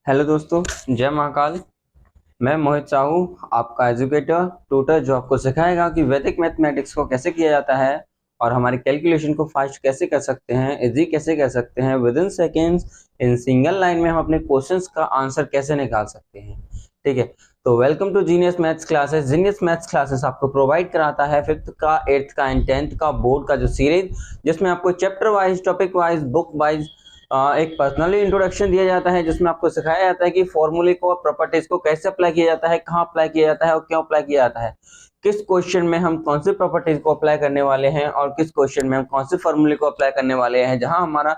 Hello दोस्तों, जय महाकाल। मैं मोहित साहू, आपका एजुकेटर ट्यूटर, जो आपको सिखाएगा कि वैदिक मैथमेटिक्स को कैसे किया जाता है और हमारे कैलकुलेशन को फास्ट कैसे कर सकते हैं, इजी कैसे कर सकते हैं, with in seconds in single line में हम अपने क्वेश्चंस का आंसर कैसे निकाल सकते हैं। ठीक है, तो welcome to genius maths classes. Genius maths classes आपको प्रोवाइड कराता है 5th का, 8th का एंड 10th का बोर्ड का जो सीरीज, जिसमें आपको chapter wise, topic wise, book wise एक पर्सनली इंट्रोडक्शन दिया जाता है, जिसमें आपको सिखाया जाता है कि फॉर्मूले को और प्रॉपर्टीज को कैसे अप्लाई किया जाता है, कहाँ अप्लाई किया जाता है और क्यों अप्लाई किया जाता है, किस क्वेश्चन में हम कौन सी प्रॉपर्टीज को अप्लाई करने वाले हैं और किस क्वेश्चन में हम कौन से फॉर्मूले को अप्लाई करने वाले हैं। जहां हमारा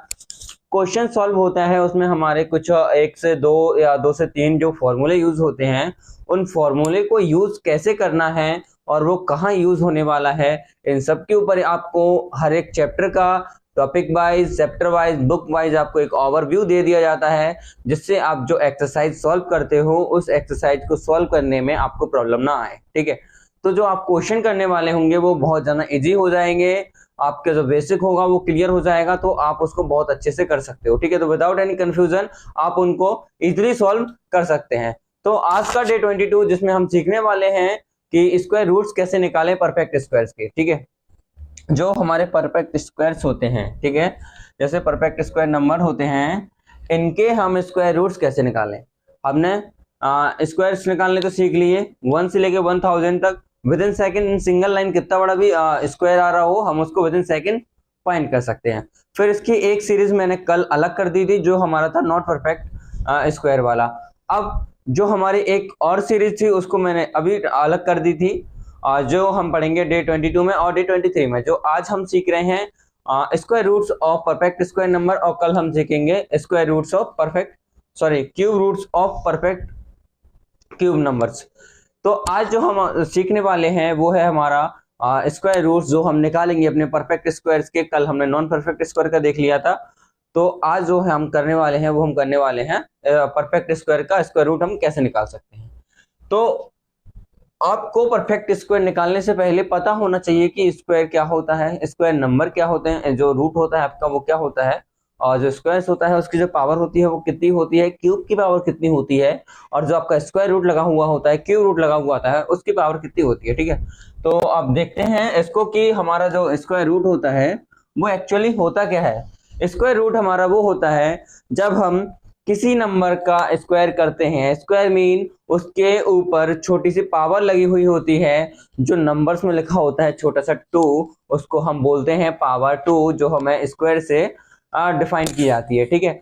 क्वेश्चन सॉल्व होता है उसमें हमारे कुछ एक से दो या दो से तीन जो फॉर्मूले यूज होते हैं, उन फॉर्मूले को यूज कैसे करना है और वो कहाँ यूज होने वाला है, इन सब के ऊपर आपको हर एक चैप्टर का topic wise, chapter wise, book wise आपको एक ओवरव्यू दे दिया जाता है, जिससे आप जो एक्सरसाइज सॉल्व करते हो उस एक्सरसाइज को सॉल्व करने में आपको प्रॉब्लम ना आए। ठीक है, तो जो आप क्वेश्चन करने वाले होंगे वो बहुत ज्यादा इजी हो जाएंगे, आपके जो बेसिक होगा वो क्लियर हो जाएगा, तो आप उसको बहुत अच्छे से कर सकते हो। ठीक है, तो विदाउट एनी कंफ्यूजन आप उनको इजीली सॉल्व कर सकते हैं। तो आज का डे 22 जिसमें हम सीखने वाले हैं कि स्क्वायर रूट्स कैसे निकालें परफेक्ट स्क्वायर्स के। ठीक है, जो हमारे परफेक्ट स्क्वायर्स होते हैं, ठीक है, जैसे परफेक्ट स्क्वायर नंबर होते हैं, इनके हम स्क्वायर रूट्स कैसे निकालें। हमने स्क्वायर्स निकालने तो सीख लिए, 1 से लेके 1000 तक with in second in single line कितना बड़ा भी स्क्वायर आ रहा हो हम उसको विद इन सेकेंड फाइंड कर सकते हैं। फिर इसकी एक सीरीज मैंने कल अलग कर दी थी जो हमारा था नॉट परफेक्ट स्क्वायर वाला। अब जो हमारी एक और सीरीज थी उसको मैंने अभी अलग कर दी थी, जो हम पढ़ेंगे डे 22 में और डे 23 में। जो आज हम सीख रहे हैं square roots of perfect square number, और कल हम सीखेंगे square roots of perfect cube roots of perfect cube numbers. तो आज जो हम सीखने वाले हैं वो है हमारा स्क्वायर रूट्स जो हम निकालेंगे अपने परफेक्ट स्क्वायर्स के। कल हमने नॉन परफेक्ट स्क्वायर का देख लिया था, तो आज जो है हम करने वाले हैं वो हम करने वाले हैं परफेक्ट स्क्वायर का स्क्वायर रूट हम कैसे निकाल सकते हैं। तो आपको परफेक्ट स्क्वायर निकालने से पहले पता होना चाहिए कि स्क्वायर क्या होता है, स्क्वायर नंबर क्या होते हैं, जो रूट होता है आपका वो क्या होता है, और जो स्क्वायर होता है उसकी जो पावर होती है वो कितनी होती है, क्यूब की पावर कितनी होती है, और जो आपका स्क्वायर रूट लगा हुआ होता है, क्यूब रूट लगा हुआ होता है, उसकी पावर कितनी होती है। ठीक है, तो अब देखते हैं इसको कि हमारा जो स्क्वायर रूट होता है वो एक्चुअली होता क्या है। स्क्वायर रूट हमारा वो होता है जब हम किसी नंबर का स्क्वायर करते हैं। स्क्वायर मीन उसके ऊपर छोटी सी पावर लगी हुई होती है, जो नंबर्स में लिखा होता है छोटा सा 2, उसको हम बोलते हैं पावर 2, जो हमें स्क्वायर से डिफाइन की जाती है। ठीक है,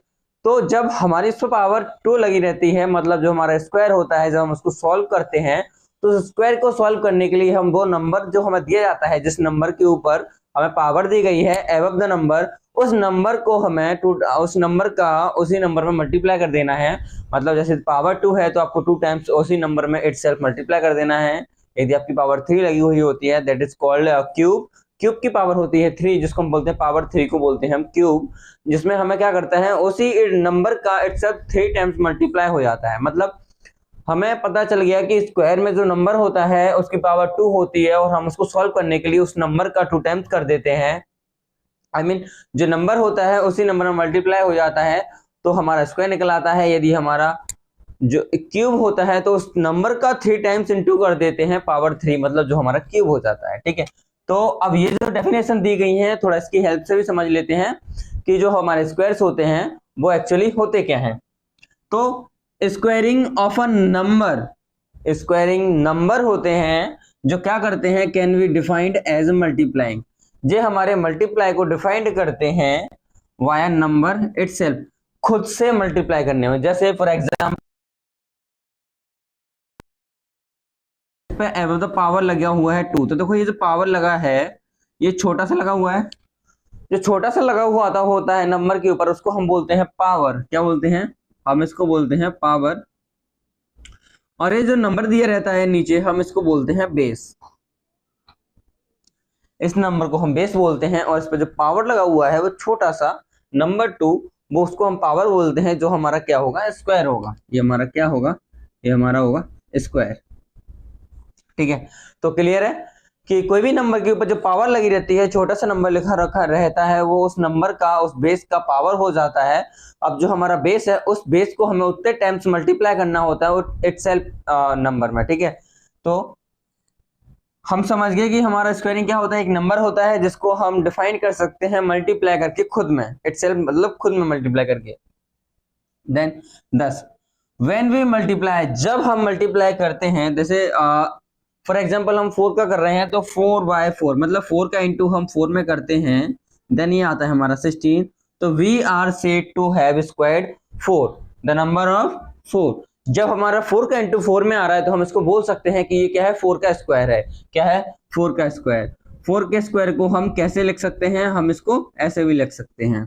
तो जब हमारी इस पर पावर 2 लगी रहती है, मतलब जो हमारा स्क्वायर होता है, जब हम उसको सॉल्व करते हैं तो स्क्वायर को सॉल्व करने के लिए हम वो नंबर जो हमें दिया जाता है, जिस नंबर के ऊपर हमें पावर दी गई है एबव द नंबर, उस नंबर को हमें उस नंबर का उसी नंबर में मल्टीप्लाई कर देना है। मतलब जैसे पावर 2 है तो आपको 2 टाइम्स उसी नंबर में इटसेल्फ मल्टीप्लाई कर देना है। यदि आपकी पावर 3 लगी हुई होती है that is called cube. Cube की पावर होती है 3, जिसको हम बोलते हैं पावर 3 को बोलते हैं हम क्यूब, जिसमें हमें क्या करता है उसी नंबर का इटसेल्फ 3 टाइम्स मल्टीप्लाई हो जाता है। मतलब हमें पता चल गया कि स्क्वायर में जो नंबर होता है उसकी पावर 2 होती है और हम उसको सॉल्व करने के लिए उस नंबर का 2 टाइम्स कर देते हैं। आई मीन जो नंबर होता है उसी नंबर में मल्टीप्लाई हो जाता है तो हमारा स्क्वायर निकल आता है। यदि हमारा जो क्यूब होता है तो उस नंबर का 3 टाइम्स इंटू कर देते हैं पावर 3, मतलब जो हमारा क्यूब हो जाता है। ठीक है, तो अब ये जो डेफिनेशन दी गई है थोड़ा इसकी हेल्प से भी समझ लेते हैं कि जो हमारे स्क्वायर्स होते हैं वो एक्चुअली होते क्या हैं। तो squaring of a number, squaring number होते हैं जो क्या करते हैं, can be defined as multiplying. ये हमारे मल्टीप्लाई को डिफाइंड करते हैं वाया नंबर इटसेल्फ, खुद से मल्टीप्लाई करने में। जैसे फॉर एग्जांपल पे एबव द पावर लगा हुआ है 2, तो देखो ये जो पावर लगा है ये छोटा सा लगा हुआ है। जो छोटा सा लगा हुआ आता होता है नंबर के ऊपर उसको हम बोलते हैं पावर। क्या बोलते हैं, हम इसको बोलते हैं पावर। और ये जो नंबर दिया रहता है नीचे हम इसको बोलते हैं बेस। इस नंबर को हम बेस बोलते हैं और इस पर जो पावर लगा हुआ है वो छोटा सा नंबर 2, वो उसको हम पावर बोलते हैं, जो हमारा क्या होगा, स्क्वायर होगा। ये हमारा क्या होगा, ये हमारा होगा स्क्वायर। ठीक है, तो क्लियर है। कि कोई भी नंबर के ऊपर जो पावर लगी रहती है, छोटा सा नंबर लिखा रखा रहता है, वो उस नंबर का, उस बेस का पावर हो जाता है। अब जो हमारा बेस है, उस बेस को हमें उतने टाइम्स मल्टीप्लाई करना होता है इटसेल्फ नंबर में, ठीक है। तो हम समझ गए कि हमारा स्क्वायरिंग क्या होता है, एक नंबर होता है जिसको हम डिफाइन कर सकते हैं मल्टीप्लाई करके खुद में, इटसेल्फ मतलब खुद में मल्टीप्लाई करके। देन 10 व्हेन वी मल्टीप्लाई, जब हम मल्टीप्लाई करते हैं, जैसे फॉर एग्जांपल हम 4 का कर रहे हैं तो 4/4 मतलब 4 का इंटू हम 4 में करते हैं, देन ये आता है हमारा 16। तो we are said to have squared 4 the number of 4। जब हमारा 4 का इंटू 4 में आ रहा है तो हम इसको बोल सकते हैं कि ये क्या है, 4 का स्क्वायर है। क्या है? 4 का स्क्वायर। 4 के स्क्वायर को हम कैसे लिख सकते हैं? हम इसको ऐसे भी लिख सकते हैं,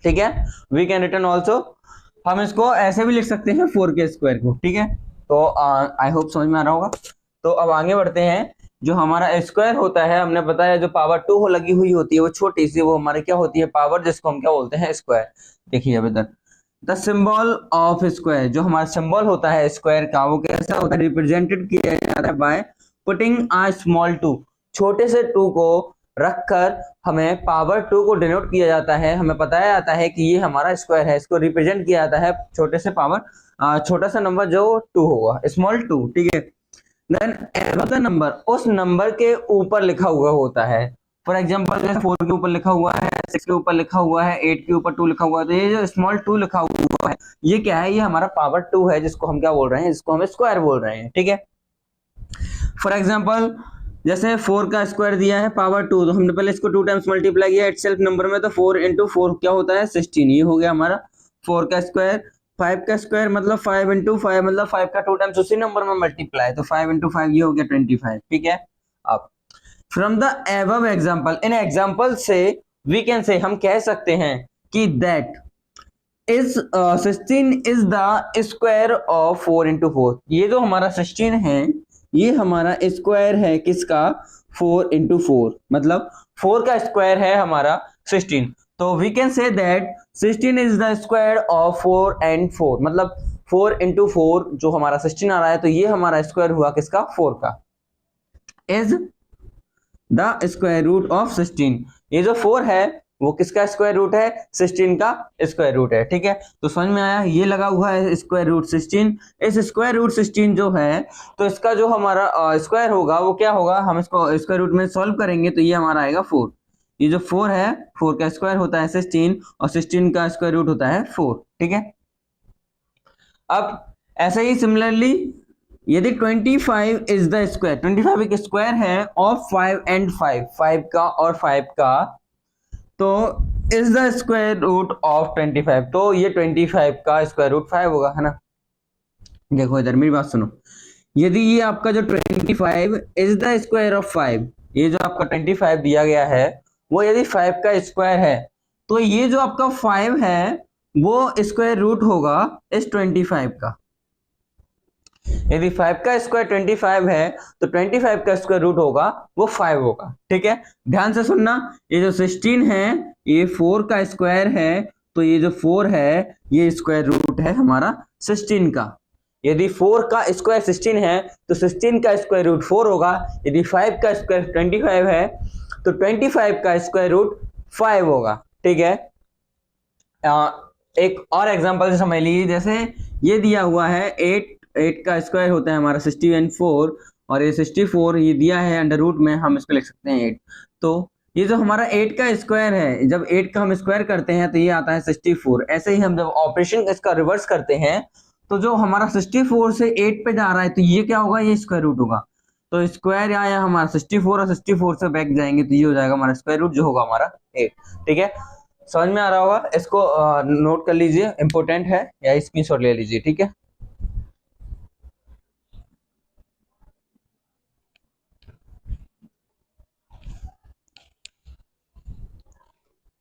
ठीक है। वी कैन रिटर्न ऑल्सो, हम इसको ऐसे भी लिख सकते हैं 4 के स्क्वायर को, ठीक है। तो आई होप समझ में आ रहा होगा। तो अब आगे बढ़ते हैं। जो हमारा स्क्वायर होता है, हमने बताया जो पावर 2 लगी हुई होती है वो छोटी सी, वो हमारी क्या होती है, पावर, जिसको हम क्या बोलते हैं, स्क्वायर। देखिए अब इधर द सिंबल ऑफ स्क्वायर, जो हमारा सिंबल होता है स्क्वायर का, वो कैसा होता है, रिप्रेजेंटेड किया जाता है बाय पुटिंग अ स्मॉल 2, छोटे से 2 को रखकर हमें पावर 2 को डिनोट किया जाता है। हमें बताया जाता है कि ये हमारा स्क्वायर है, इसको रिप्रेजेंट किया जाता है छोटे से पावर, छोटा सा नंबर जो 2 होगा, स्मॉल 2, ठीक है। देन एबव द नंबर, उस नंबर के ऊपर लिखा हुआ होता है। फॉर एग्जांपल जैसे 4 के ऊपर लिखा हुआ है, 6 के ऊपर लिखा हुआ है, 8 के ऊपर 2 लिखा हुआ है, तो ये जो स्मॉल 2 लिखा हुआ है, ये क्या है, ये हमारा पावर 2 है, जिसको हम क्या बोल रहे हैं, जिसको हम स्क्वायर बोल रहे हैं, ठीक है। फॉर एग्जांपल जैसे 4 का स्क्वायर दिया है पावर 2, तो हमने पहले इसको 2 टाइम्स मल्टीप्लाई किया इटसेल्फ नंबर में, तो 4 इंटू 4 क्या होता है, 16, ये हो गया हमारा 4 का स्क्वायर। 5 का स्क्वायर मतलब 5 इंटू 5 मतलब 5 का 2 टाइम्स उसी नंबर में मल्टीप्लाई, तो 5 इंटू 5 ये हो गया 25, ठीक है। अब from the above example, in example से वी कैन से, हम कह सकते हैं कि that is 16 is the square of 4 into 4, ये जो हमारा 16 है, ये हमारा स्क्वायर है किसका, 4 इंटू 4, मतलब 4 का स्क्वायर है हमारा 16। तो we can say that 16 is the square of 4 and 4, मतलब 4 इंटू 4 जो हमारा 16 आ रहा है, तो ये हमारा स्क्वायर हुआ किसका, 4 का, is the square root of 16। ये जो 4 है वो किसका स्क्वायर रूट है, 16 का स्क्वायर रूट है, ठीक है। तो समझ में आया, ये लगा हुआ है स्क्वायर रूट 16। इस स्क्वायर रूट 16 जो है, तो इसका जो हमारा स्क्वायर होगा वो क्या होगा, हम इसको स्क्वायर रूट में सॉल्व करेंगे तो ये हमारा आएगा 4। ये जो 4 है, 4 का स्क्वायर होता है 16 और 16 का स्क्वायर रूट होता है 4, ठीक है। अब ऐसे ही सिमिलरली यदि 25 इज द स्क्वायर, 25 एक स्क्वायर है ऑफ 5 एंड 5, 5 का और 5 का, तो is the square root of 25, तो ये 25 का स्क्वायर रूट 5 होगा, है ना। देखो इधर मेरी बात सुनो, यदि ये आपका जो 25 इज द स्क्वायर ऑफ 5, ये जो आपका 25 दिया गया है वो यदि 5 का स्क्वायर है, तो ये जो आपका 5 है वो स्क्वायर रूट होगा इस 25 का। यदि 5 का स्क्वायर 25 है तो 25 का स्क्वायर रूट होगा वो 5 होगा, ठीक है। ध्यान से सुनना, ये जो 16 है ये 4 का स्क्वायर है, तो ये जो 4 है ये स्क्वायर रूट है हमारा 16 का। यदि 4 का स्क्वायर 16 है तो 16 का स्क्वायर रूट 4 होगा। यदि 5 का स्क्वायर 25 है तो 25 का स्क्वायर रूट 5 होगा, ठीक है। एक और एग्जांपल से समझ लीजिए, जैसे ये दिया हुआ है 8 का स्क्वायर होता है हमारा 64, और ये 64 ये दिया है अंडर रूट में, हम इसको लिख सकते हैं 8। तो ये जो हमारा 8 का स्क्वायर है, जब 8 का हम स्क्वायर करते हैं तो ये आता है 64। ऐसे ही हम जब ऑपरेशन इसका रिवर्स करते हैं तो जो हमारा 64 से 8 पे जा रहा है तो ये क्या होगा, ये स्क्वायर रूट होगा। तो स्क्वायर आया हमारा 64 और 64 से बैक जाएंगे तो ये हो जाएगा हमारा स्क्वायर रूट जो होगा हमारा 8, ठीक है। समझ में आ रहा होगा, इसको नोट कर लीजिए, इंपॉर्टेंट है, या स्क्रीनशॉट ले लीजिए, ठीक है।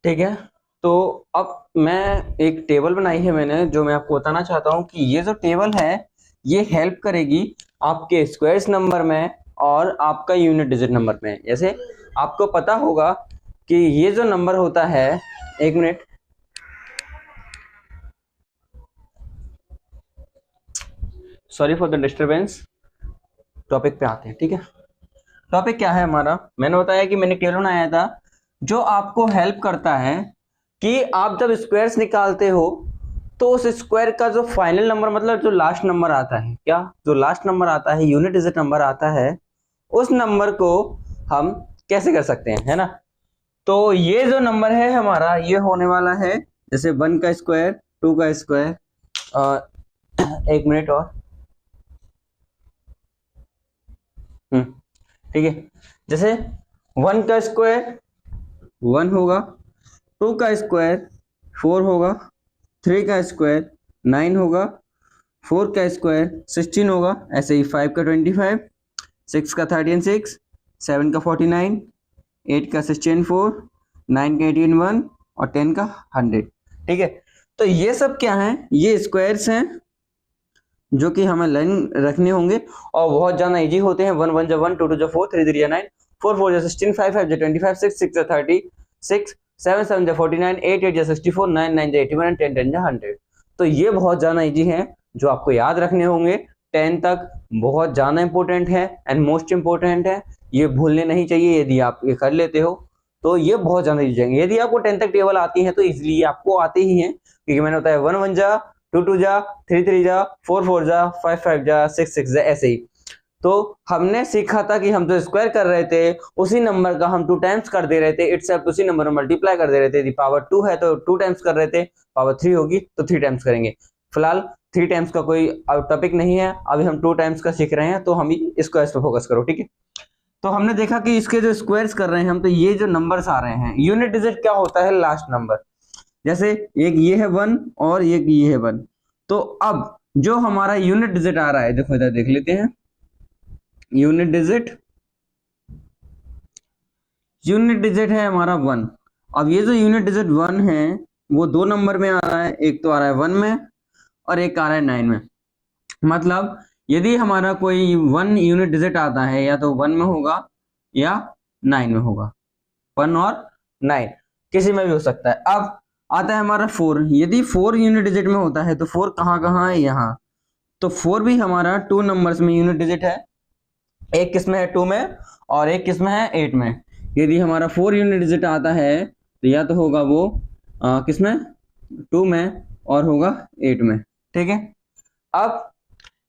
ठीक है, तो अब मैं एक टेबल बनाई है मैंने, जो मैं आपको बताना चाहता हूँ कि ये जो टेबल है ये हेल्प करेगी आपके स्क्वायर्स नंबर में और आपका यूनिट डिजिट नंबर में। जैसे आपको पता होगा कि ये जो नंबर होता है, एक minute, sorry for the disturbance, topic पे आते हैं, ठीक है। टॉपिक क्या है हमारा, मैंने बताया कि मैंने टेबल बनाया था जो आपको हेल्प करता है कि आप जब स्क्वायर्स निकालते हो तो उस स्क्वायर का जो फाइनल नंबर, मतलब जो लास्ट नंबर आता है, क्या जो लास्ट नंबर आता है, यूनिट डिजिट नंबर आता है, उस नंबर को हम कैसे कर सकते हैं, है ना। तो ये जो नंबर है हमारा, ये होने वाला है जैसे 1 का स्क्वायर, 2 का स्क्वायर, एक मिनट और, ठीक है। जैसे 1 का स्क्वायर 1 होगा, 2 का स्क्वायर 4 होगा, 3 का स्क्वायर 9 होगा, 4 का स्क्वायर 16 होगा, ऐसे ही 5 का 25, 6 का 36, 7 का 49, 8 का 64, 9 का 81 और 10 का 100, ठीक है। तो ये सब क्या है, ये स्क्वायर्स हैं जो कि हमें लर्न रखने होंगे और बहुत ज्यादा इजी होते हैं। 1 1 जा 1, 2 2 जा 4, 3 3 जा 9, 4 4 जा 16, 5 5 जा 25, 6 6 जा 36, 7 7 जा 49, 8 8 जा 64, 9 9 जा 81, 10 10 जा 100। तो ये बहुत ज्यादा इजी है जो आपको याद रखने होंगे 10 तक, बहुत ज्यादा इंपॉर्टेंट है एंड मोस्ट इंपॉर्टेंट है, ये भूलने नहीं चाहिए। यदि आप ये कर लेते हो तो ये बहुत ज्यादा इजी जाएंगे। यदि आपको 10 तक टेबल आती है तो इसलिए आपको आते ही हैं, क्योंकि मैंने बताया 1 1 जा, 2 2 जा, 3 3 जा, 4 4 जा, 5 5 जा, 6 6 जा, ऐसे ही। तो हमने सीखा था कि हम जो स्क्वायर कर रहे थे उसी नंबर का हम 2 टाइम्स कर दे रहे थे, इटसेल्फ उसी नंबर में मल्टीप्लाई कर दे रहे थे। यदि पावर 2 है तो 2 टाइम्स कर रहे थे, पावर 3 होगी तो 3 टाइम्स करेंगे। फिलहाल 3 टाइम्स का कोई टॉपिक नहीं है, अभी हम 2 टाइम्स का सीख रहे हैं, तो हम स्क्वायर्स पे फोकस करो, ठीक है। तो हमने देखा कि इसके जो स्क्वायर्स कर रहे हैं हम, तो ये जो नंबर्स आ रहे हैं, यूनिट डिजिट क्या होता है, लास्ट नंबर। जैसे एक ये है 1 और एक ये है 1, तो अब जो हमारा यूनिट डिजिट आ रहा है, देखो इधर देख लेते हैं, यूनिट डिजिट है हमारा 1। अब ये जो यूनिट डिजिट 1 है वो 2 नंबर में आ रहा है, एक तो आ रहा है 1 में और एक आ रहा है 9 में। मतलब यदि हमारा कोई 1 यूनिट डिजिट आता है या तो 1 में होगा या 9 में होगा, 1 और 9 किसी में भी हो सकता है। अब आता है हमारा 4, यदि 4 यूनिट डिजिट में होता है तो 4 कहाँ कहाँ है, यहाँ। तो 4 भी हमारा 2 नंबर्स में यूनिट डिजिट है, एक किसमें है 2 में और एक किसमें है 8 में। यदि हमारा 4 यूनिट डिजिट आता है तो या तो होगा वो किसमें 2 में और होगा 8 में, ठीक है। अब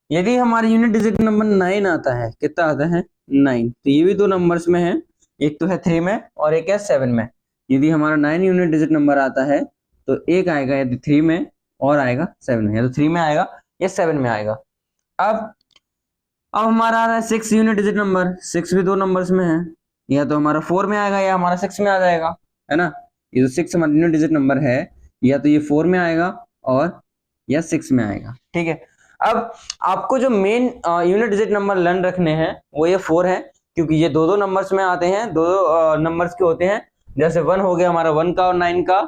यदि हमारा यूनिट डिजिट नंबर 9 आता है, कितना आता है 9, तो ये भी 2 नंबर्स में है, एक तो है 3 में और एक है 7 में। यदि हमारा 9 यूनिट डिजिट नंबर आता है तो एक आएगा यदि 3 में और आएगा 7 में, या तो 3 में आएगा या 7 में आएगा। अब हमारा आ रहा है 6 यूनिट डिजिट नंबर, 6 भी 2 नंबर्स में है, या तो हमारा 4 में आएगा या हमारा 6 में आ जाएगा, है ना। ये जो 6 हमारा यूनिट डिजिट नंबर है, या तो ये 4 में आएगा और या 6 में आएगा, ठीक है। अब आपको जो main unit digit number learn रखने हैं वो ये 4 है, क्योंकि ये दो नंबर्स में आते हैं, दो नंबर्स के होते हैं। जैसे 1 हो गया हमारा 1 का और 9 का,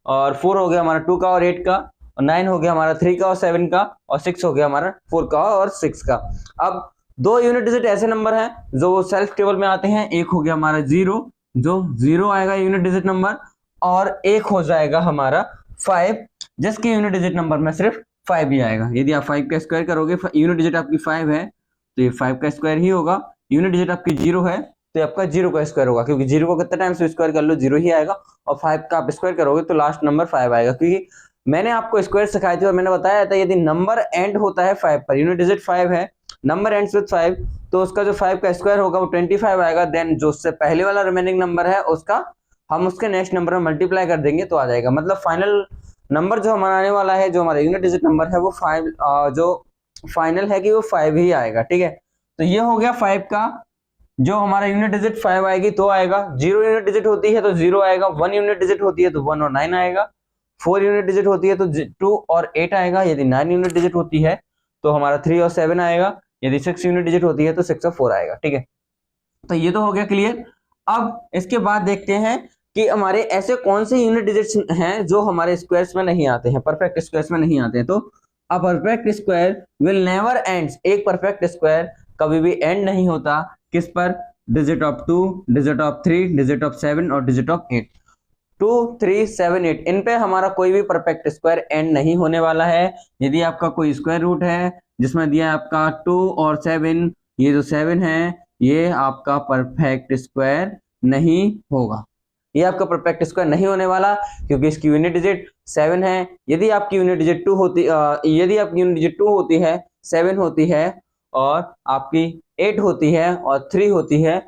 और 4 हो गया हमारा 2 का और 8 का, और 9 हो गया हमारा 3 का और 7 का, और 6 हो गया हमारा 4 का और 6 का। अब दो यूनिट डिजिट ऐसे नंबर हैं जो सेल्फ टेबल में आते हैं, एक हो गया हमारा 0, जो 0 आएगा यूनिट डिजिट नंबर, और एक हो जाएगा हमारा 5, जिसके यूनिट डिजिट नंबर में सिर्फ 5 ही आएगा। यदि आप 5 का स्क्वायर करोगे, यूनिट डिजिट आपकी 5 है तो ये 5 का स्क्वायर ही होगा। यूनिट डिजिट आपकी 0 है तो आपका 0 का स्क्वायर होगा, क्योंकि 0 को कितने टाइम्स स्क्वायर कर लो 0 ही आएगा, और 5 का आप स्क्वायर करोगे तो लास्ट नंबर 5 आएगा। क्योंकि मैंने आपको स्क्वायर सिखाई थी और मैंने बताया था यदि नंबर एंड होता है 5 पर, यूनिट डिजिट 5 है, नंबर एंड्स विद 5, तो उसका जो 5 का स्क्वायर होगा वो 25 आएगा। देन जो उससे पहले वाला रिमेनिंग नंबर है उसका हम उसके नेक्स्ट नंबर में मल्टीप्लाई कर देंगे तो आ जाएगा। मतलब फाइनल नंबर जो हमारा आने वाला है, जो हमारा यूनिट डिजिट नंबर है वो 5, जो फाइनल है कि वो 5 ही आएगा, ठीक है। तो ये हो गया 5 का, जो हमारा यूनिट डिजिट 5 आएगी तो आएगा। 0 यूनिट डिजिट होती है तो 0 आएगा, 1 यूनिट डिजिट होती है तो 1 और 9 आएगा, 4 यूनिट डिजिट होती है तो 2 और 8 आएगा, यदि 9 यूनिट डिजिट होती है तो हमारा 3 और 7 आएगा, यदि 6 यूनिट डिजिट होती है तो 6 और 4 आएगा, ठीक है। तो ये तो हो गया क्लियर। अब इसके बाद देखते हैं कि हमारे ऐसे कौन से यूनिट डिजिट्स हैं जो हमारे स्क्वायर्स में नहीं आते हैं, परफेक्ट स्क्वायर्स में नहीं आते हैं। तो a perfect square will never ends, एक परफेक्ट स्क्वायर कभी भी एंड नहीं होता किस पर, digit of 2, digit of 3, digit of 7 और डिजिट ऑफ 8। 2 3 7 8 इन पे हमारा कोई भी परफेक्ट स्क्वायर एंड नहीं होने वाला है। यदि आपका कोई स्क्वायर रूट है जिसमें दिया है आपका 2 और 7, ये जो 7 है ये आपका परफेक्ट स्क्वायर नहीं होगा। ये आपका परफेक्ट स्क्वायर नहीं होने वाला, क्योंकि इसकी यूनिट डिजिट 7 है। यदि आपकी यूनिट डिजिट 2 होती यदि आपकी यूनिट डिजिट 2 होती है, 7 होती है और आपकी 8 होती है और 3 होती है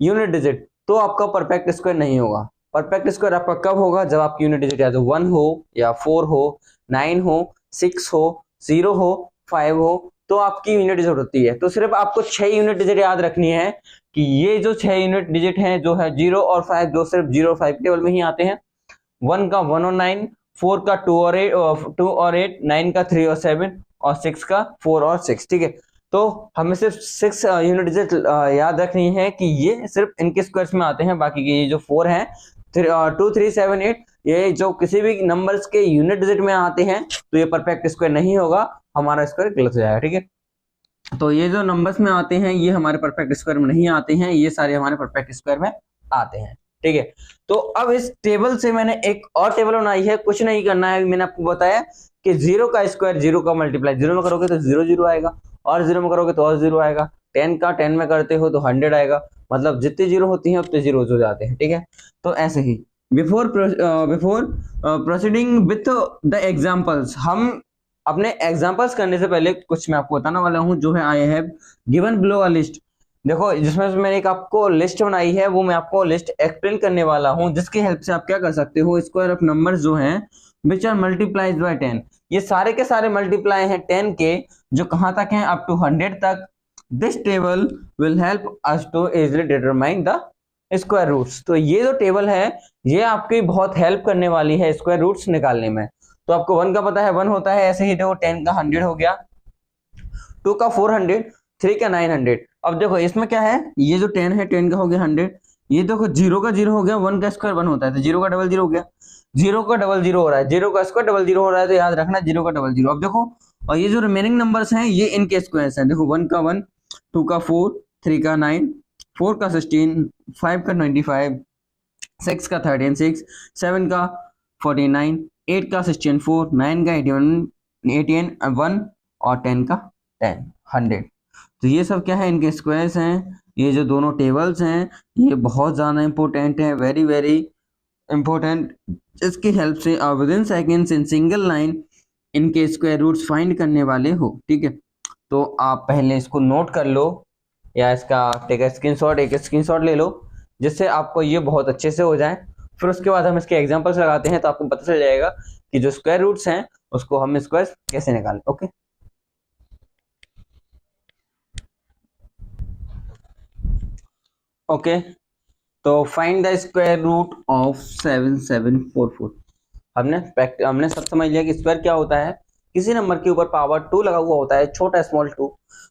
यूनिट डिजिट, तो आपका परफेक्ट स्क्वायर नहीं होगा। परफेक्ट स्क्वायर आपका कब होगा? जब आपकी यूनिट डिजिट या तो 1 हो या 4 हो, 9 हो, 6 हो, 0 हो, 5 हो, तो आपकी यूनिट डिजिट होती है। तो सिर्फ आपको 6 यूनिट डिजिट याद रखनी है कि ये जो 6 यूनिट डिजिट हैं जो है 0 और 5, जो सिर्फ 0 और 5 टेबल में ही आते हैं। 1 का 1 और 9, 4 का 2 और 8, 9 का 3 और 7 और 6 का 4 और 6। ठीक है, तो हमें सिर्फ 6 यूनिट डिजिट याद रखनी है कि ये सिर्फ इनके स्क्वायर्स में आते हैं। बाकी के ये जो 4 हैं, 2, 3, 7, 8, ये जो किसी भी नंबर्स के यूनिट डिजिट में आते हैं तो ये परफेक्ट स्क्वायर नहीं होगा, हमारा स्क्वायर गलत हो जाएगा। ठीक है, तो ये जो नंबर्स में आते हैं ये हमारे परफेक्ट स्क्वायर में नहीं आते हैं, ये सारे हमारे परफेक्ट स्क्वायर में आते हैं। ठीक है, तो अब इस टेबल से मैंने एक और टेबल बनाई है। कुछ नहीं करना है, मैंने आपको बताया कि 0 का स्क्वायर 0 का मल्टीप्लाई 0 में करोगे तो 0 0 आएगा, और 0 में करोगे तो और 0 आएगा। 10 का 10 में करते हो तो 100 आएगा, मतलब जितनी 0 होती है उतने 0 हो जाते हैं। ठीक है, तो ऐसे ही before proceeding with the examples, हम अपने एग्जांपल्स करने से पहले कुछ मैं आपको बताने वाला हूं, जो है I have given below a list. देखो, जिसमें से मैंने एक आपको लिस्ट बनाई है, वो मैं आपको लिस्ट एक्सप्लेन करने वाला हूं, जिसकी हेल्प से आप क्या कर सकते हो, स्क्वायर ऑफ नंबर्स जो हैं विच आर मल्टीप्लाइड बाय 10, ये सारे के सारे मल्टीप्लाई हैं 10 के, जो कहां तक हैं? अप टू 100 तक। This table will help us to easily determine the square roots. तो ये जो टेबल है ये आपकी बहुत हेल्प करने वाली है स्क्वायर रूट्स निकालने में। तो आपको 1 का पता है 1 होता है, ऐसे ही देखो 10 का 100 हो गया, 2 का 400, 3 का 900। अब देखो इसमें क्या है, ये जो 10 है 10 का हो गया 100, ये देखो 0 का 0 हो गया, 1 का स्क्वायर 1 होता है, तो 0 का डबल 0 हो गया, 0 का डबल 0 हो रहा है, 0 का स्क्वायर डबल 0 हो रहा है, तो याद रखना 0 का डबल 0। अब देखो, और ये जो रिमेनिंग नंबर्स हैं ये इनके स्क्वायर्स हैं। देखो 1 का 1, 2 का 4, 3 का 9, 4 का 16, 5 का 25, 6 का 13, 6, 7 का 49, 8 का 16, 4, 9 का 81, 18 1 और 10 का 10, 100। तो ये सब क्या है, इनके स्क्वायर्स हैं। ये जो दोनों टेबल्स हैं ये बहुत ज़्यादा इंपॉर्टेंट है, वेरी वेरी इंपॉर्टेंट। इसकी हेल्प से आप with in seconds in single line इनके स्क्वायर रूट्स फाइंड करने वाले हो। ठीक है, तो आप पहले इसको नोट कर लो, या इसका एक स्क्रीनशॉट ले लो, जिससे आपको ये बहुत अच्छे से हो जाए। फिर उसके बाद हम इसके एग्जांपल्स लगाते हैं, तो आपको पता चल जाएगा कि जो स्क्वायर रूट्स हैं उसको हम स्क्वायर कैसे निकालें। ओके, ओके, तो find the square root of 7744। हमने सब समझ लिया कि स्क्वायर क्या होता है। किसी नंबर के ऊपर पावर 2 लगा हुआ होता है, छोटा स्मॉल 2,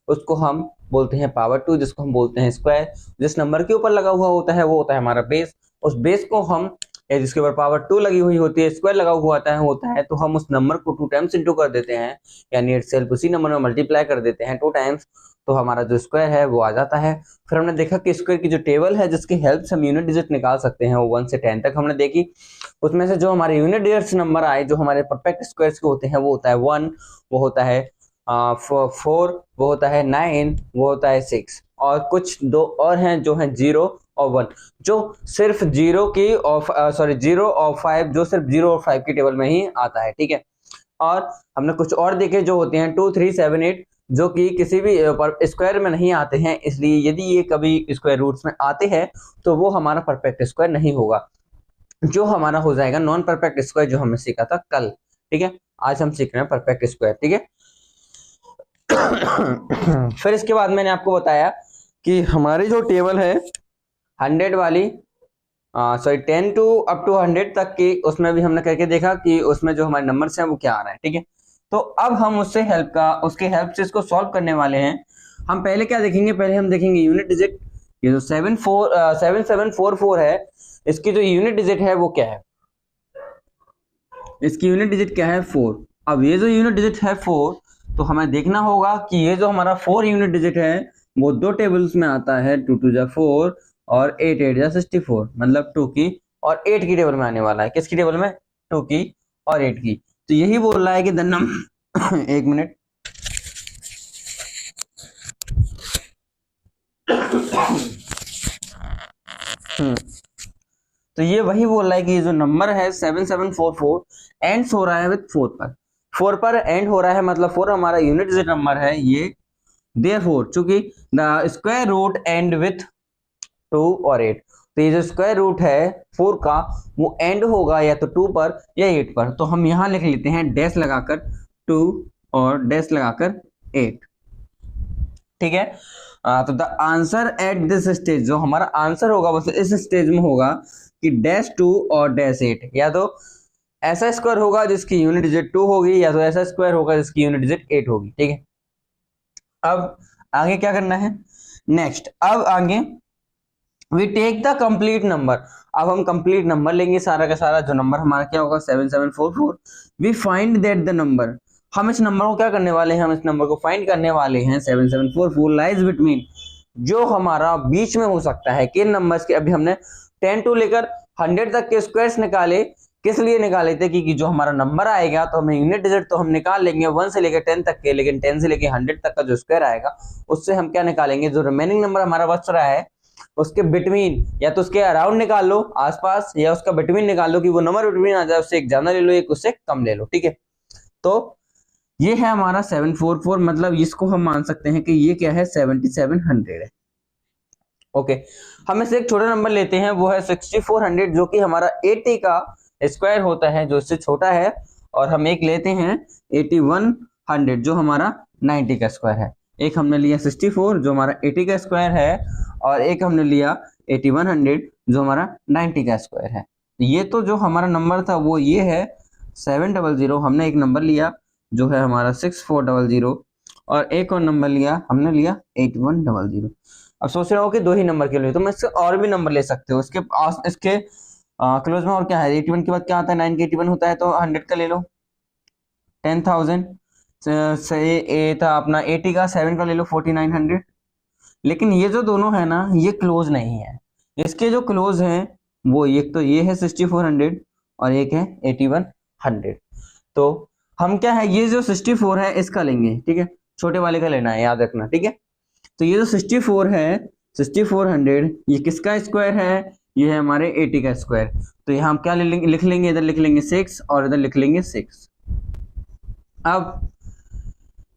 उसको हम बोलते हैं पावर 2, जिसको हम बोलते हैं स्क्वायर। जिस नंबर के ऊपर लगा हुआ होता है वो होता है हमारा बेस। उस बेस को हम, या जिसके ऊपर पावर 2 लगी हुई होती है, स्क्वायर लगा हुआ होता है, तो हम उस नंबर को 2 टाइम्स इंटू कर देते हैं, यानी इटसेल्फ उसी नंबर में मल्टीप्लाई कर देते हैं 2 टाइम्स, तो हमारा जो स्क्वायर है वो आ जाता है। फिर हमने देखा कि स्क्वायर की जो टेबल है जिसकी हेल्प से हम यूनिट डिजिट निकाल सकते हैं, वो 1 से 10 तक हमने देखी। उसमें से जो हमारे यूनिट डिजिट्स नंबर आए, जो हमारे परफेक्ट स्क्वायर्स के होते हैं, वो होता है 1, वो होता है 4, वो होता है 9, वो होता है 6, और कुछ दो और हैं जो हैं 0 और 1, जो सिर्फ 0 की और 0 और 5, जो सिर्फ 0 और 5 की टेबल में ही आता है। ठीक है, और हमने कुछ और देखे जो होते हैं 2, 3, 7, 8, जो कि किसी भी स्क्वायर में नहीं आते हैं, इसलिए यदि ये कभी स्क्वायर रूट्स में आते हैं तो वो हमारा परफेक्ट स्क्वायर नहीं होगा, जो हमारा हो जाएगा नॉन परफेक्ट स्क्वायर, जो हमने सीखा था कल। ठीक है, आज हम सीख रहे हैं परफेक्ट स्क्वायर। ठीक है, फिर इसके बाद मैंने आपको बताया कि हमारी जो टेबल है 100 वाली, 10 टू अप टू 100 तक की, उसमें भी हमने करके देखा कि उसमें जो हमारे नंबर्स हैं वो क्या आ रहा है। ठीक है, तो अब हम उसके हेल्प से इसको सॉल्व करने वाले हैं। हम पहले क्या देखेंगे, पहले हम देखेंगे यूनिट डिजिट। ये जो 7744 है, इसकी जो यूनिट डिजिट है वो क्या है, इसकी यूनिट डिजिट क्या है 4। अब ये जो यूनिट डिजिट है 4, तो हमें देखना होगा कि ये जो हमारा 4 यूनिट डिजिट है वो 2 टेबल्स में आता है, 2 2 जा 4 और 8 8 जा 64, मतलब 2 की और 8 की टेबल में आने वाला है। किसकी टेबल में? 2 की और 8 की। तो यही बोल रहा है कि द नंबर एक मिनट तो ये वही बोल रहा है कि ये जो नंबर है 7744 एंड्स हो रहा है विथ 4 पर एंड हो रहा है, मतलब 4 हमारा यूनिट डिजिट नंबर है ये। देयरफॉर चूंकि the square root end with 2 और 8, तो ये जो स्क्वायर रूट है 4 का वो एंड होगा या तो 2 पर या 8 पर। तो हम यहां लिख लेते हैं डैश लगाकर 2 और डैश लगाकर 8, ठीक है। तो the answer at this stage, जो हमारा आंसर होगा बस इस स्टेज में होगा कि डैश 2 और डैश 8, या तो ऐसा स्क्वायर होगा जिसकी यूनिट डिजिट 2 होगी या तो ऐसा स्क्वायर होगा जिसकी यूनिट डिजिट 8 होगी, ठीक है। अब आगे क्या करना है नेक्स्ट, अब आगे we take the complete number. अब हम कंप्लीट नंबर लेंगे सारा का सारा, जो नंबर हमारा क्या होगा 7744। We find that the number, हम इस नंबर को क्या करने वाले हैं, हम इस नंबर को फाइंड करने वाले हैं 7744 लाइज बिटवीन, जो हमारा बीच में हो सकता है किन नंबर्स के। अभी हमने 10 टू लेकर 100 तक के स्क्वायर्स निकाले, किस लिए निकाले थे, क्योंकि जो हमारा नंबर आएगा तो हमें यूनिट डिजिट तो हम निकाल लेंगे 1 से लेकर 10 तक के, लेकिन 10 से लेकर 100 तक का जो स्क्वायर आएगा उससे हम क्या निकालेंगे, जो रिमेनिंग नंबर हमारा बच रहा है उसके बिटवीन या तो उसके अराउंड निकाल लो आसपास, या उसका बिटवीन निकाल लो कि वो नंबर बिटवीन आ जाए, उससे एक ज्यादा ले लो एक उससे कम ले लो, ठीक है। तो ये है हमारा 744, मतलब इसको हम मान सकते हैं कि ये क्या है 7700 है। ओके, हम इससे एक छोटा नंबर लेते हैं, वो है 6400, जो कि हमारा 80 का स्क्वायर होता है, जो इससे छोटा है। और हम एक लेते हैं 8100, जो हमारा 90 का स्क्वायर है। एक हमने लिया 64 जो हमारा 80 का स्क्वायर है, और एक हमने लिया 8100 जो हमारा 90 का स्क्वायर है। ये तो जो हमारा नंबर था वो ये है 700, हमने एक नंबर लिया जो है हमारा 6400, और एक और नंबर लिया हमने लिया 8100। अब सोच रहे हो कि दो ही नंबर के लिए, तो मैं इससे और भी नंबर ले सकते हो। इसके क्लोज में और क्या है, 81 के बाद क्या आता है 9 के 81 होता है, तो 100 का ले लो 10,000 से ए था अपना 80 का 7 का ले लो 4900। लेकिन ये जो दोनों है ना ये क्लोज नहीं है, इसके जो क्लोज हैं वो एक तो ये है 6400 और एक है 8100। तो हम क्या है, ये जो 64 है इसका लेंगे, ठीक है, छोटे वाले का लेना है याद रखना, ठीक है। तो ये जो 64 है 6400 ये किसका स्क्वायर है, ये है हमारे 80 का स्क्वायर। तो यहाँ हम क्या लिख लेंगे, इधर लिख लेंगे 6 और इधर लिख लेंगे 6। अब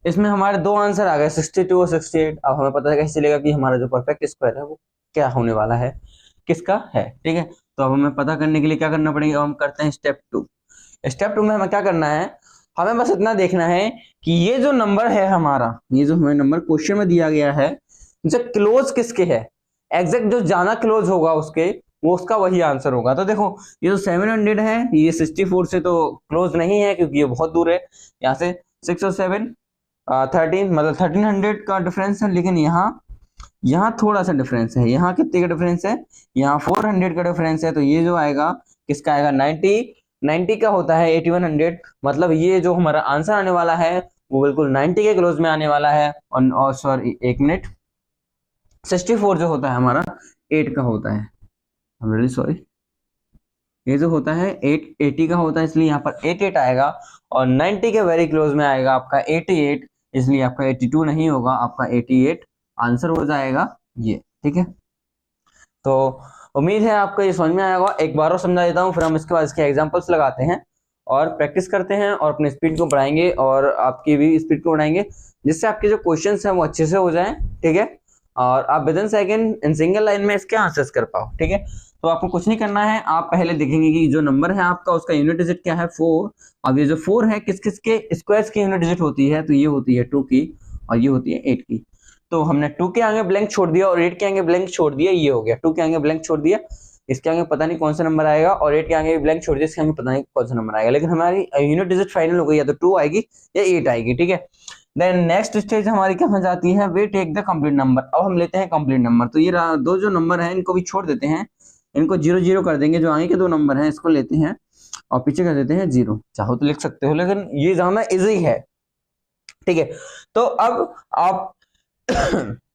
इसमें हमारे दो आंसर आ गए 62 और 68। अब हमें पता कैसे चलेगा कि हमारा जो परफेक्ट स्क्वायर है वो क्या होने वाला है, किसका है, ठीक है। तो अब हमें पता करने के लिए क्या करना पड़ेगा, हम करते हैं स्टेप 2। स्टेप 2 में हमें क्या करना है, हमें बस इतना देखना है कि ये जो नंबर है हमारा, ये जो हमें नंबर क्वेश्चन में दिया गया है, जो क्लोज किसके है, एग्जैक्ट जो ज्यादा क्लोज होगा उसके वो उसका वही आंसर होगा। तो देखो ये जो 700 है ये 64 से तो क्लोज नहीं है क्योंकि ये बहुत दूर है, यहाँ से 6 और 7 13, मतलब 1300 का डिफरेंस है। लेकिन यहाँ थोड़ा सा डिफरेंस है, यहाँ कितने का डिफरेंस है, यहाँ 400 का डिफरेंस है। तो ये जो आएगा किसका आएगा 90 का होता है 8100, मतलब ये जो हमारा आंसर आने वाला है वो बिल्कुल 90 के क्लोज में आने वाला है। और सॉरी एक मिनट, 64 जो होता है हमारा 8 का होता है, आई एम रियली सॉरी, ये जो होता है 80 का होता है, इसलिए यहाँ पर 88 आएगा। और 90 के वेरी क्लोज में आएगा आपका 88, इसलिए आपका 82 नहीं होगा, आपका 88 आंसर हो जाएगा ये, ठीक है। तो उम्मीद है आपको ये समझ में आया होगा। एक बार और समझा देता हूँ, फिर हम इसके बाद इसके एग्जांपल्स लगाते हैं और प्रैक्टिस करते हैं और अपनी स्पीड को बढ़ाएंगे और आपकी भी स्पीड को बढ़ाएंगे, जिससे आपके जो क्वेश्चंस हैं वो अच्छे से हो जाएं, ठीक है। और आप with in second in single line में इसके आंसर्स कर पाओ, ठीक है। तो आपको कुछ नहीं करना है, आप पहले देखेंगे कि जो नंबर है आपका उसका यूनिट डिजिट क्या है 4। अब ये जो 4 है किस किस के स्क्वायर्स की यूनिट डिजिट होती है, तो ये होती है 2 की और ये होती है 8 की। तो हमने 2 के आगे ब्लैंक छोड़ दिया और 8 के आगे ब्लैंक छोड़ दिया, ये हो गया 2 के आगे ब्लैंक छोड़ दिया, इसके आगे पता नहीं कौन सा नंबर आएगा, और 8 के आगे ब्लैंक छोड़ दिया, इसके आगे पता नहीं कौन सा नंबर आएगा। लेकिन हमारी यूनिट डिजिट फाइनल हो गई, या तो 2 आएगी या 8 आएगी, ठीक है। देन नेक्स्ट स्टेज हमारी क्या हो जाती है, वे टेक द कंप्लीट नंबर। अब हम लेते हैं कंप्लीट नंबर। तो ये दो जो नंबर हैं इनको भी छोड़ देते हैं, इनको 0 0 कर देंगे, जो आगे के दो नंबर हैं इसको लेते हैं और पीछे कर देते हैं 0। चाहो तो लिख सकते हो, लेकिन ये ज्यादा इजी है, ठीक है। तो अब आप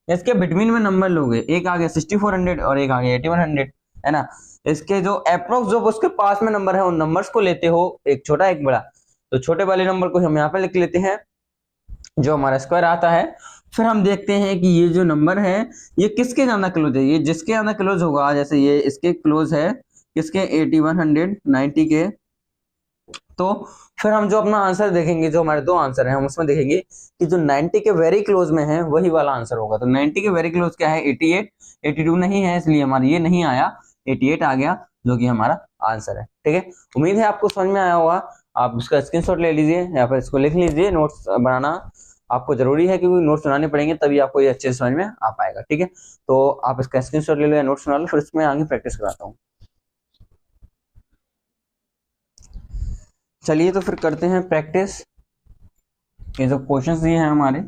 इसके बिटवीन में नंबर लोगे, एक आगे 6400 और एक आगे 8100, है ना। इसके जो अप्रोक्स जो उसके पास में नंबर है उन नंबर्स को लेते हो, एक छोटा एक बड़ा। तो छोटे वाले नंबर को हम यहाँ पे लिख लेते हैं, जो हमारा स्क्वायर आता है फिर हम देखते हैं कि ये जो नंबर है ये किसके ज्यादा क्लोज है। ये जिसके ज्यादा क्लोज होगा, जैसे ये इसके क्लोज है किसके, 8100 90 के। तो फिर हम जो अपना आंसर देखेंगे, जो हमारे दो आंसर हैं, हम उसमें देखेंगे कि जो 90 के वेरी क्लोज में है वही वाला आंसर होगा। तो 90 के वेरी क्लोज क्या है, 88, 82 नहीं है, इसलिए हमारा ये नहीं आया, 88 आ गया, जो कि हमारा आंसर है। ठीक है, उम्मीद है आपको समझ में आया होगा। आप इसका स्क्रीनशॉट ले लीजिए या फिर इसको लिख लीजिए। नोट्स बनाना आपको जरूरी है, क्योंकि नोट्स बनाने पड़ेंगे तभी आपको ये अच्छे से समझ में आ पाएगा। ठीक है, तो आप इसका स्क्रीनशॉट ले लो या नोट्स बना लो, फिर इसमें आगे प्रैक्टिस कराता हूँ। चलिए तो फिर करते हैं प्रैक्टिस। ये जो क्वेश्चंस दिए हैं हमारे,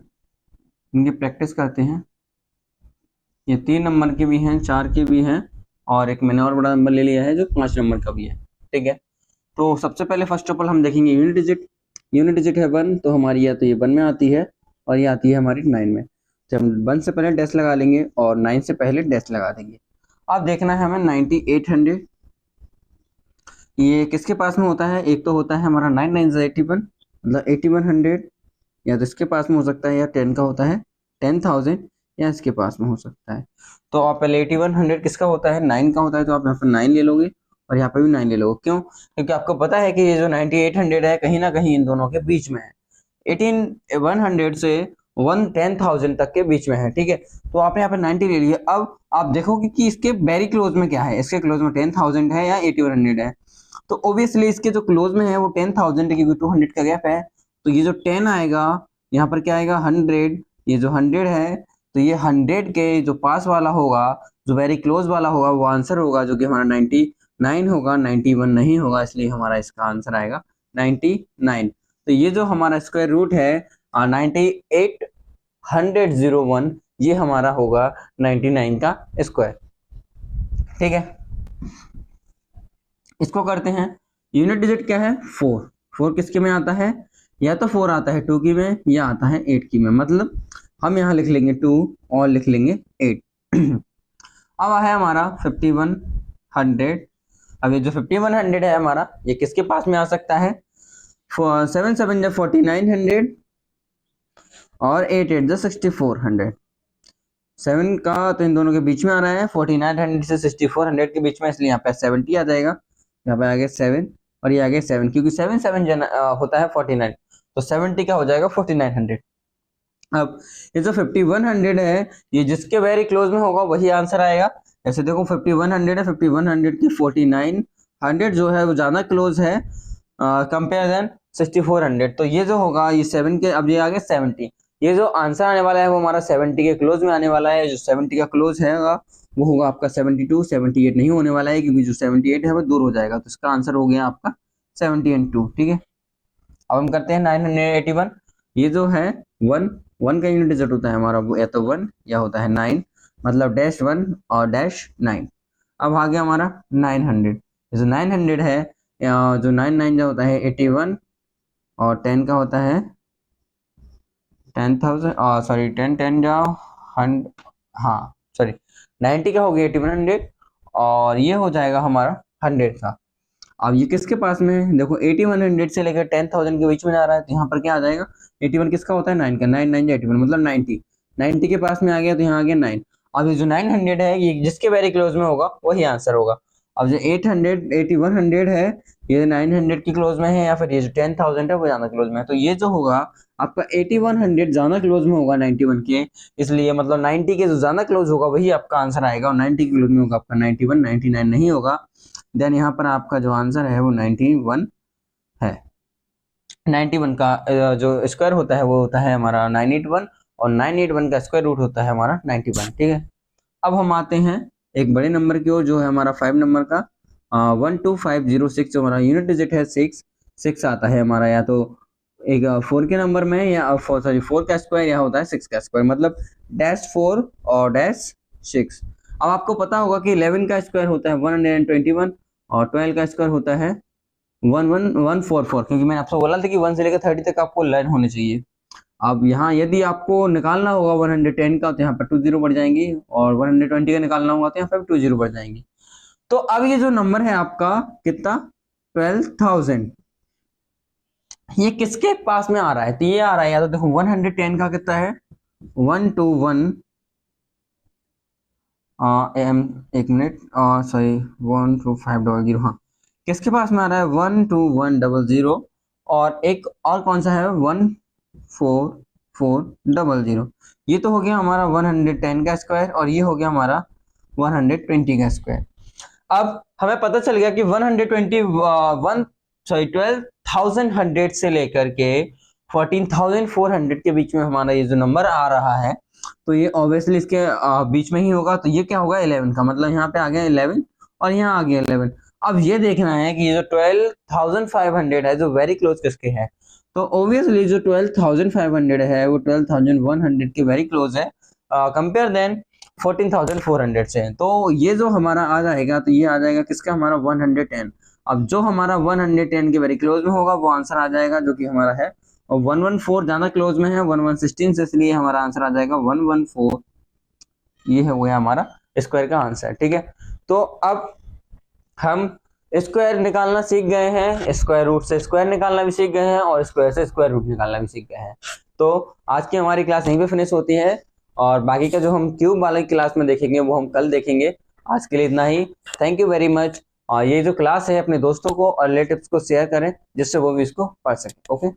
इनकी प्रैक्टिस करते हैं। ये 3 नंबर के भी हैं, 4 के भी हैं, और एक मैंने और बड़ा नंबर ले लिया है जो 5 नंबर का भी है। ठीक है, तो सबसे पहले फर्स्ट ऑफ ऑल हम देखेंगे यूनिट डिजिट। यूनिट डिजिट है 1, तो हमारी या तो ये 1 में आती है और ये आती है हमारी 9 में। तो हम 1 से पहले डैश लगा लेंगे और 9 से पहले डैश लगा देंगे। अब देखना है हमें 9800, ये किसके पास में होता है। एक तो होता है हमारा 9 9 81, मतलब 8100, या तो इसके पास में हो सकता है, या 10 का होता है 10,000, या इसके पास में हो सकता है। तो आप पहले 8100 किसका होता है, 9 का होता है, तो आप यहाँ पर 9 ले लोगे और यहाँ पे भी 9 ले लोगे। क्यों, क्योंकि आपको पता है कि ये जो 9800 है कहीं ना कहीं इन दोनों के बीच में है। 18100 से 10,000 तक के बीच में है। ठीक है, तो आपने यहाँ पे 90 ले लिया। अब आप देखोगे कि इसके वेरी क्लोज में क्या है, इसके क्लोज में 10,000 है या 8100 है। तो ऑब्वियसली इसके जो क्लोज में है वो 10,000 है, क्योंकि 200 का गैप है। तो ये जो 10 आएगा यहाँ पर क्या आएगा, 100। ये जो 100 है, तो ये 100 के जो पास वाला होगा, जो वेरी क्लोज वाला होगा, वो आंसर होगा, जो कि हमारा 99 होगा, 91 नहीं होगा, इसलिए हमारा इसका आंसर आएगा 99। तो ये जो हमारा स्क्वायर रूट है 9801, ये हमारा होगा 99 का स्क्वायर। ठीक है, इसको करते हैं। यूनिट डिजिट क्या है, 4। 4 किसके में आता है, या तो 4 आता है 2 की में, या आता है 8 की में। मतलब हम यहाँ लिख लेंगे 2 और लिख लेंगे 8। अब है हमारा 5100। अब ये जो 5100 है हमारा, ये किसके पास में आ सकता है, 7 7 जब 4900 और 8 8 जब 6400। 7 का तो इन दोनों के बीच में आ रहा है, 4900 से 6400 के बीच में, इसलिए यहाँ पे 70 आ जाएगा। यहाँ पे आ गया 7 और ये आ गया 7, क्योंकि 7 7 होता है 49, तो 70 का हो जाएगा 4900। अब ये जो 5100 है, ये जिसके वेरी क्लोज में होगा वही आंसर आएगा। ऐसे देखो 5100 है, 5100 की 4900 जो है वो ज्यादा क्लोज है कंपेयर देन 6400। तो ये जो होगा ये 7 के, अब ये आ गया 70। ये जो आंसर आने वाला है वो हमारा 70 के क्लोज में आने वाला है। जो 70 का क्लोज है वो होगा आपका 72। 78 नहीं होने वाला है, क्योंकि जो 78 है वो दूर हो जाएगा। तो इसका आंसर हो गया आपका 70 एंड 2। ठीक है, अब हम करते हैं 981। ये जो है 1 का यूनिट डिजिट होता है हमारा, वो या तो 1 या होता है 9, मतलब -1 और -9। अब आ गया हमारा 900। जो 900 है, जो 9 9 जो होता है 81, और 10 का होता है 10,000, सॉरी 10 10 जाओ 100, हाँ सॉरी 90 का हो गया 8100, और ये हो जाएगा हमारा 100 का। अब ये किसके पास में है, देखो 8100 से लेकर 10,000 के बीच में जा रहा है, तो यहाँ पर क्या आ जाएगा, 81 किसका होता है, 9 का, 9 9 81, मतलब 90। 90 के पास में आ गया, तो यहाँ आ गया 9। अब ये जो 900 है, ये जिसके वेरी क्लोज में होगा वही आंसर होगा। अब जो 8100 है, ये 900 की क्लोज में है, या फिर ये जो 10,000 है वो ज्यादा क्लोज में है। तो ये जो होगा आपका 8100 ज्यादा क्लोज में होगा 91 के, इसलिए मतलब 90 के जो ज्यादा क्लोज होगा वही आपका आंसर आएगा, और 90 के क्लोज में होगा आपका 91, 99 नहीं होगा। देन यहाँ पर आपका जो आंसर है वो 91 है। 91 का जो स्क्वायर होता है वो होता है हमारा 981, और 981 का स्क्वायर रूट होता है हमारा 91। ठीक है, अब हम आते हैं एक बड़े नंबर की ओर, जो है हमारा 5 नंबर का 12506। जो हमारा यूनिट डिजिट है 6 आता है हमारा, या तो एक 4 के नंबर में, या सॉरी 4 का स्क्वायर, या होता है 6 का स्क्वायर, मतलब -4 और -6। अब आपको पता होगा कि 11 का स्क्वायर होता है 121, और 12 का स्क्वायर होता है 11144, क्योंकि मैंने आपसे बोला था कि 1 से लेकर 30 तक आपको लाइन होने चाहिए। अब यहाँ यदि आपको निकालना होगा 110 का, तो यहाँ पर 2 0 बढ़ जाएंगी, और 120 का निकालना होगा तो यहाँ पर 2 0 बढ़ जाएंगी। तो अब ये जो नंबर है आपका कितना, 12,000, ये किसके पास में आ रहा है, तो ये आ रहा है, या तो देखो 110 का कितना है 121 एम, एक मिनट, सॉरी 12500, हाँ किसके पास में आ रहा है 12100, और एक और कौन सा है 14400। ये तो हो गया हमारा 110 का स्क्वायर, और ये हो गया हमारा 120 का स्क्वायर। अब हमें पता चल गया कि 121 सॉरी 12,100 से लेकर के 14,400 के बीच में हमारा ये जो नंबर आ रहा है, तो ये ऑब्वियसली इसके बीच में ही होगा। तो ये क्या होगा 11 का, मतलब यहाँ पे आ गया 11 और यहाँ आ गया 11। अब ये देखना है कि ये जो 12,500 है जो वेरी क्लोज किसके है, तो ऑब्वियसली जो 12,500 है वो 12,100 के वेरी क्लोज है कंपेयर देन 14,400 से। तो ये जो हमारा आ जाएगा, तो ये आ जाएगा किसका, हमारा 110। अब जो हमारा 110 के वेरी क्लोज में होगा वो आंसर आ जाएगा, जो कि हमारा है, और 114 ज्यादा क्लोज में है 1116 से, इसलिए हमारा आंसर आ जाएगा 114। ये है वो है हमारा स्क्वायर का आंसर, ठीक है। तो अब हम स्क्वायर निकालना सीख गए हैं, स्क्वायर रूट से स्क्वायर निकालना भी सीख गए हैं, और स्क्वायर से स्क्वायर रूट निकालना भी सीख गए हैं। तो आज की हमारी क्लास यहीं पे फिनिश होती है, और बाकी का जो हम क्यूब वाले क्लास में देखेंगे वो हम कल देखेंगे। आज के लिए इतना ही, थैंक यू वेरी मच। और ये जो क्लास है अपने दोस्तों को और रिलेटिव्स को शेयर करें, जिससे वो भी इसको पढ़ सके। ओके।